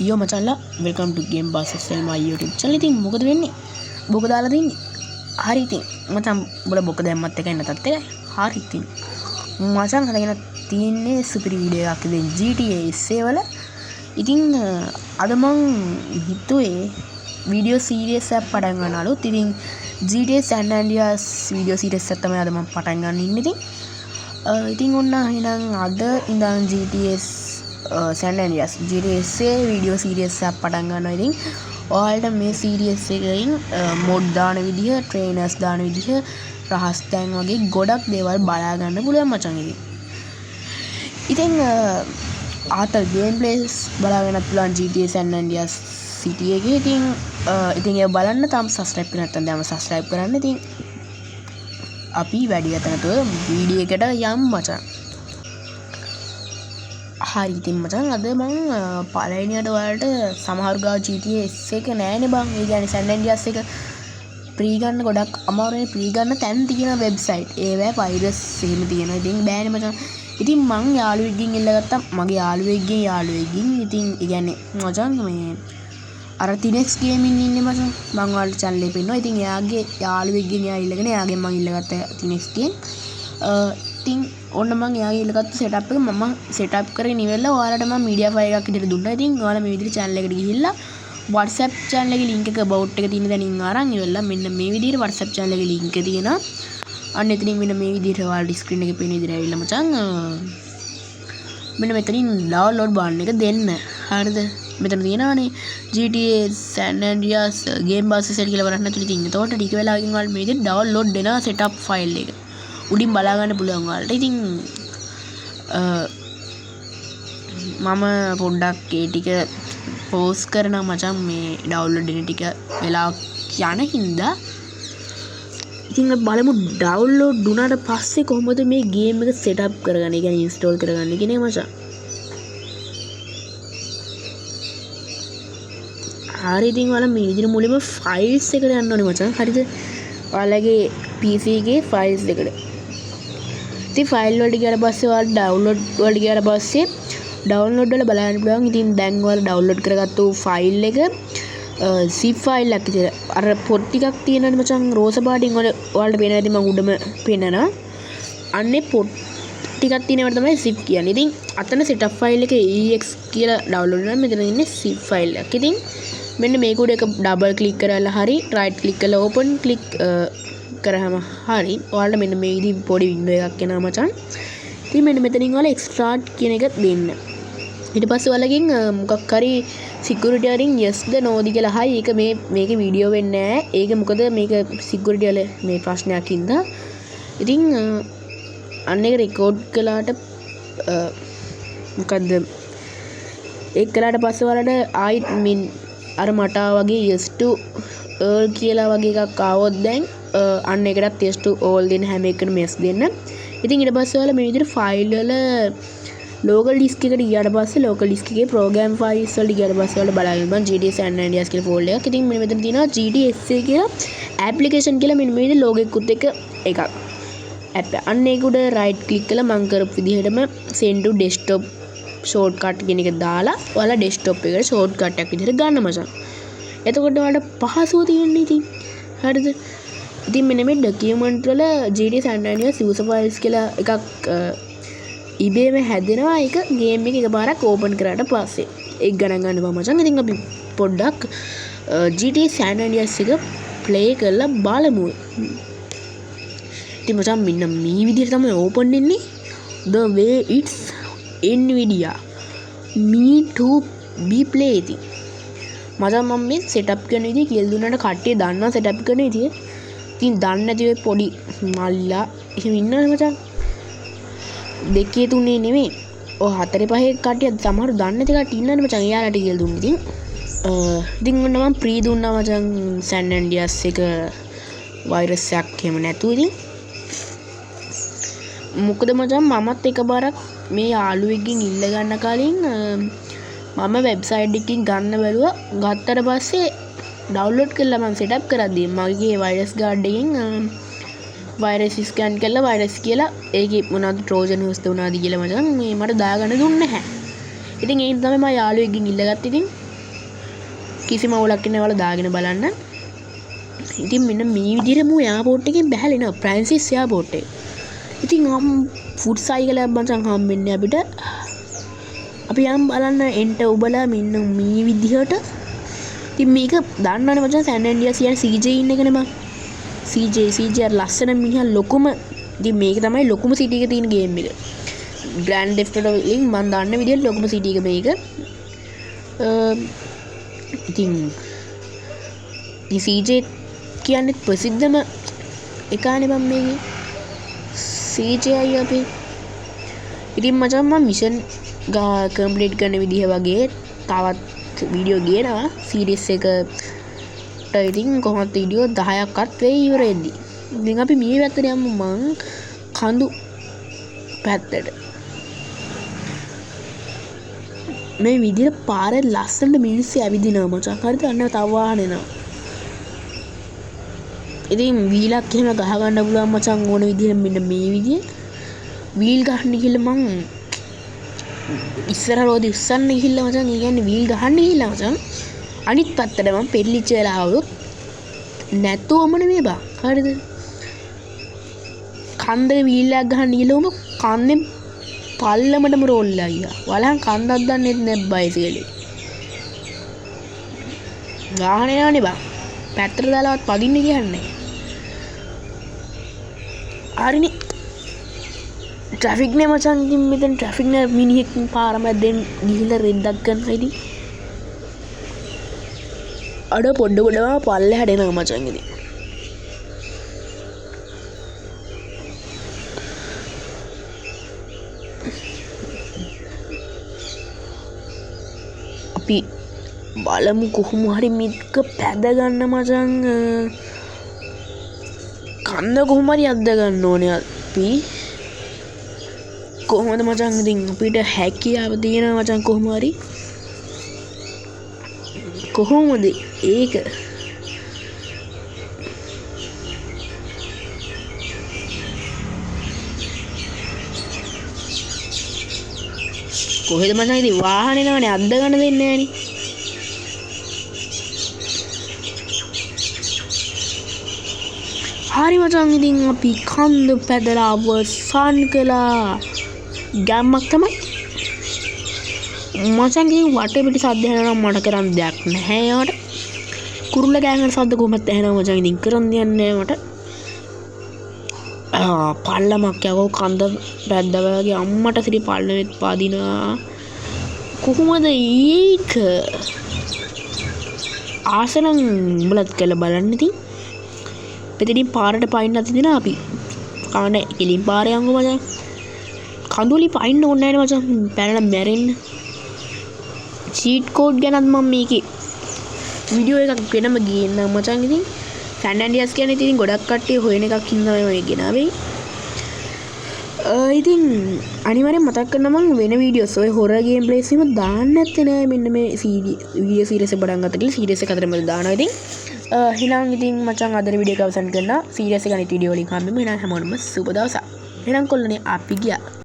यो මචංලා welcome to game බාසස් my YouTube channel. ඉතින් මොකද වෙන්නේ? බොක දාලා තින්නේ. හරි ඉතින් මචං උඹලා බොක දැම්මත් එකයි නැතත් එකයි. හරි ඉතින් මචං හදගෙන තියන්නේ සුපිරි වීඩියෝ එකක් ඉතින් GTA SA වල. ඉතින් අද මං හිතුවේ වීඩියෝ සීරීස් එකක් පටන් ගන්නලුත්. ඉතින් GTA San Andreas video series එක තමයි අද මම පටන් ගන්න ඉන්නේ. ඉතින් ඔන්න එහෙනම් අද ඉඳන් GTA San Andreas GTA SA video series එකක් පටන් ගන්නවා. ඉතින් ඔයාලට මේ සීරීස් එකෙන් මොඩ් දාන විදිහ, ට්‍රේනර්ස් දාන විදිහ, රහස් තැන් වගේ ගොඩක් දේවල් බලා ගන්න පුළුවන් මචං. ඉතින් ආතල් ගේම් ප්ලේස් බලාගෙනත් පුළුවන් GTA San Andreas City එකේ. ඉතින් ඒක බලන්න තාම සබ්ස්ක්‍රයිබ් කරලා නැත්නම් දැන්ම සබ්ස්ක්‍රයිබ් කරන්න. ඉතින් අපි වැඩි ගතනතෝ වීඩියෝ එකට යම් මචං. හරි ඉතින් මචං අද මං පළවෙනියට ඔයාලට සමහරු ගාව GTA SA එක නෑනේ බං. ඒ කියන්නේ San Andreas එක ප්‍රී ගන්න ගොඩක් අමාරුයි. ප්‍රී ගන්න තැන් තියෙන වෙබ්සයිට් ඒවැ වෛරස් එහෙම තියෙනවා. ඉතින් බෑනේ මචං. ඉතින් මං යාළුවෙක්ගෙන් ඉල්ලගත්තා. මගේ යාළුවෙක්ගෙන් ඉතින් ඒ කියන්නේ මචං මේ අර තිනෙක්ස් ගේමින් ඉන්නේ මචං. මං ඔයාලට channel එකේ පෙන්නනවා. ඉතින් එයාගේ යාළුවෙක්ගෙන් එයා ඉල්ලගෙන එයාගෙන් මං ඉල්ලගත්තා තිනෙක්ස් ගේම්. ඉතින් ඔන්න මං එයාගේ ඉල්ලගත්තු සෙටප් එක මම සෙටප් කරගෙන ඉවරලා ඔයාලට මම මීඩියා ෆයිල් එකක් විදිහට දුන්නා. ඉතින් ඔයාලා මේ විදිහට channel එකට ගිහිල්ලා WhatsApp channel එකේ link එක about එක තියෙන දැනින් අරන් ඉවරලා මෙන්න මේ විදිහට WhatsApp channel එකේ link එක තියෙනවා. අන්න එතනින් මෙන්න මේ විදිහට ඔයාලට screen එකේ පේන විදිහට ඇවිල්ලා මචං මෙන්න මෙතනින් download button එක දෙන්න. හරිද? මෙතන තියෙනවානේ GTA San Andreas game bus set කියලා බලන්න ඇතුලේ තියෙන. එතකොට ටික වෙලාවකින් ඔයාලට මේ විදිහට download වෙනවා setup file එක. උඩින් බලා ගන්න පුළුවන් ඔයාලට. ඉතින් මම පොඩ්ඩක් ඒ ටික පෝස් කරනවා මචං මේ ඩවුන්ලෝඩ් වෙන ටික වෙලාවක් යන හින්දා. ඉතින් බලමු ඩවුන්ලෝඩ් වුණාට පස්සේ කොහොමද මේ ගේම් එක සෙටප් කරගන්නේ, ඒ කියන්නේ ඉන්ස්ටෝල් කරගන්නේ කියන්නේ මචං. හරි ඉතින් ඔයාලා මේ විදිහට මුලින්ම ෆයිල්ස් එකට යන්න ඕනේ මචං. හරිද? ඔයාලගේ PC එකේ ෆයිල්ස් එකට. ඉතින් ෆයිල් වලට ගියාට පස්සේ ඔයාලා ඩවුන්ලෝඩ් වලට ගියාට පස්සේ ඩවුන්ලෝඩ් වල බලන්න පුළුවන්. ඉතින් දැන් ඔයාලා ඩවුන්ලෝඩ් කරගත්තු ෆයිල් එක zip ෆයිල් එකක් විතර අර පොත් ටිකක් තියෙනවනේ මචං රෝස පාටින් වල ඔයාලට පේනවා. ඉතින් මම උඩම පෙන්නනවා. අන්නේ පොත් ටිකක් තියෙනවට තමයි zip කියන්නේ. ඉතින් අතන setup ෆයිල් එක ex කියලා ඩවුන්ලෝඩ් කරනවා. මෙතන ඉන්නේ zip ෆයිල් එක. ඉතින් මෙන්න මේක උඩ එක ඩබල් ක්ලික් කරලා හරි රයිට් ක්ලික් කරලා ඕපන් ක්ලික් කරාම හරි ඔයාලට මෙන්න මේ විදිහ පොඩි වින්ඩෝ එකක් එනවා මචං. ඉතින් මෙන්න මෙතනින් ඔයාලා එක්ස්ට්‍රාට් කියන එක දෙන්න. ඊට පස්සේ ඔයාලගෙන් මොකක් හරි සිකියුරිටි වලින් yes ද no ද කියලා අහයි. ඒක මේකේ වීඩියෝ වෙන්නේ නැහැ. ඒක මොකද මේක සිකියුරිටි වල මේ ප්‍රශ්නයක් හින්දා. ඉතින් අන්න ඒක රෙකෝඩ් කළාට මොකද්ද ඒක කළාට පස්සේ ඔයාලට ආයිත් මින් අර මට වගේ yes to all කියලා වගේ එකක් ආවොත් දැන් අන්න ඒකටත් yes to all දෙන්න හැම එකකටම yes දෙන්න. ඉතින් ඊට පස්සේ ඔයාලා මේ විදිහට ෆයිල් වල local disk එකට ගියාට පස්සේ local disk එකේ program files වලට ගියාට පස්සේ ඔයාලා බලන්න බං GTA San Andreas කියලා folder එකක්. ඉතින් මෙතන තියෙනවා GTA SA කියලා application කියලා මෙන්න මේ විදිහට logo එකකුත් එකක්. app අන්න ඒක උඩ right click කරලා මම කරපු විදිහටම send to desktop shortcut කියන එක දාලා ඔයාලා desktop එකට shortcut එකක් විදිහට ගන්න මචං. එතකොට ඔයාලට පහසුව තියෙන්නේ ඉතින්. හරිද? ඉතින් මෙන්න මේ document වල GTA San Andreas user files කියලා එකක් ඉබේම හැදෙනවා. ඒක ගේම් එක එකපාරක් ඕපන් කරාට පස්සේ ඒක ගණන් ගන්නවා මචං. ඉතින් අපි පොඩ්ඩක් GTA San Andreas එක ප්ලේ කරලා බලමු. ඉතින් මචං මෙන්න මේ විදිහට තමයි ඕපන් වෙන්නේ. The way it's Nvidia me to be play ඉතින් මචං මම මේ setup කරන විදිහ කියලා දුන්නාට කට්ටිය දන්නවා setup කරන විදිහ. ඉතින් දන්නේ නැති ඔය පොඩි මල්ලා එහෙම ඉන්නවනේ මචං. 2 3 නෙමෙයි. ඔය 4 5 කට්ටිය සමහරව දන්නේ නැති කට්ටිය ඉන්නවනේ මචං. එයාලට කියලා දුන්නා. ඉතින් ඔන්න මම ප්‍රී දුන්නා මචං San Andreas එක වෛරස් එකක් එහෙම නැතුව. ඉතින් මොකද මචං මමත් එකපාරක් මේ යාළුවෙක්ගෙන් ඉල්ල ගන්න කලින් මම වෙබ්සයිට් එකකින් ගන්න බැලුවා. ගත්තට පස්සේ ඩවුන්ලෝඩ් කරලා මම සෙටප් කරද්දී මගේ වෛරස් ගාඩ් එකෙන් වෛරස් ස්කෑන් කරලා වෛරස් කියලා ඒකේ මොනවද ට්‍රෝජන් හොස්ද උනාද කියලා මචං මේ මට දාගන්න දුන්නේ නැහැ. ඉතින් ඒන් තමයි මම යාළුවෙක්ගෙන් ඉල්ලගත්තේ. ඉතින් කිසිම අවුලක් නැහැ ඔයාලා දාගෙන බලන්න. ඉතින් මෙන්න මේ විදිහට මු එයාපෝට් එකෙන් බැහැලා ප්‍රැන්සිස් එයාපෝට් එක. ඉතින් ෆුඩ් සයිකල් එකක් මචං හම්බෙන්නේ අපිට. අපි යම් බලන්න එන්ට ඔබලා මෙන්න මේ විදිහට. ඉතින් මේක දන්නවනේ මචං සෑන් ඇන්ඩ්‍රියාස් කියන්නේ CJ ඉන්න එකනේ බං. CJ ලස්සන මිනිහා ලොකුම. ඉතින් මේක තමයි ලොකුම සිටි එකේ තියෙන ගේම් එක. ග්‍රෑන්ඩ් థෙෆ්ට් ඔටෝ වලින් මම දන්න විදිහට ලොකුම සිටි එක මේක. ඉතින් CJ කියන්නේ ප්‍රසිද්ධම එකානේ මම මේකේ CJ අය අපි. ඉතින් මචං මම මිෂන් කම්ප්ලීට් කරන විදිහ වගේ තවත් වීඩියෝ ගේනවා සීරීස් එකට. ඉතින් කොහොමද වීඩියෝ 10ක්වත් වෙයි ඉවර වෙද්දි. ඉතින් අපි මේ පැත්තට යමු මං කඳු පැත්තට. මේ විදිහට පාරේ ලස්සනට මිනිස්සු ඇවිදිනවා මචං. හරිද? අන්න තව වාහන එනවා. ඉතින් වීලක් එහෙම ගහ ගන්න පුළුවන් මචං ඕන විදිහට මෙන්න මේ විදිය. වීල් ගහන්න ගිහලා මං ඉස්සර රෝද ඉස්සන්න ගිහිල්ලා මචං. ඒ කියන්නේ වීල් ගහන්න ගිහිල්ලා මචං අනිත් පැත්තට මම පෙරලිච්ච වෙලා ආවොත් නැතුවම නෙමෙයි බා. හරිද? කන්දේ වීල් එකක් ගහන්න ගිහලා උඹ කන්දෙන් පල්ලමටම රෝල් ගියා. වලහන් කන්දක් දන්නෙත් නැත් බයිසිකලේ. ගාහන යනනේ බා. පැත්තට දාලාවත් පදින්න කියන්නේ. හරිනේ. ට්‍රැෆික් නේ මචං. ඉතින් මෙතන ට්‍රැෆික් නේ මිනිහෙක් පාර මැද්දෙන් ගිහිල්ලා රෙද්දක් ගන්නවා ඉතින්. අඩ පොඩ්ඩම පල්ලෙහාට එනවා මචං ඉතින්. අපි බලමු කොහොම හරි මේක පැද ගන්න මචං. කන්න කොහොම හරි අද්ද ගන්න ඕනේ අපි. කොහොමද මචං ඉතින් අපිට හැකියාව තියෙනවා මචං කොහොම හරි. කොහොමද ඒක? කොහෙද මචං ඉතින් වාහනේ නෝනේ අද්ද ගන්න දෙන්නේ නෑනේ. හරි මචං ඉතින් අපි කන්ද පැදලා අවසන් කළා. ගැම්මක් තමයි මචං. ගේ වටේ පිට සද්ද ඇහෙනවා නම් මට කරන්න දෙයක් නැහැ. යාට කුරුල්ල ගෑනකට සද්ද කොහොමද ඇහෙනවා මචං. ඉතින් කරන්න දෙයක් නැහැ මට. පල්ලමක් යවෝ කන්ද පැද්දා වගේ අම්මට සිරි පල්ලෙත් පාදිනවා. කොහොමද ඒක? ආසනම් උඹලත් කියලා බලන්න ඉතින්. මෙතනින් පාරට පයින්නත් දෙනවා අපි. කාණ්ඩ එලින් පාරේ යංගෝ මචං. කඳුලි පයින්න ඕනේ නැහැ මචං. පැනලා මැරෙන්න. චීට් කෝඩ් ගැනත් මම මේකේ වීඩියෝ එකක් වෙනම ගේන්න මචං. ඉතින් සෑන් ඇන්ඩ්‍රියාස් කියන්නේ ඉතින් ගොඩක් කට්ටිය හොයන එකක් හින්දා මම ගෙනාවේ. ඉතින් අනිවාර්යෙන් මතක් කරන්න මම වෙන වීඩියෝස් ඔය හොරර් ගේම් ප්ලේස් එහෙම දාන්න නැත්තේ නෑ. මෙන්න මේ වීඩියෝ සීරීස් එක පටන් ගත්ත කියලා සීරීස් එක අතරම දානවා. ඉතින් එහෙනම් ඉතින් මචං අද වීඩියෝ එක අවසන් කරනවා. සීරීස් එක අනිත් වීඩියෝ වලින් හම්බෙමු. එහෙනම් හැමෝටම සුබ දවසක්. එහෙනම් කොල්ලනේ අපි ගියා.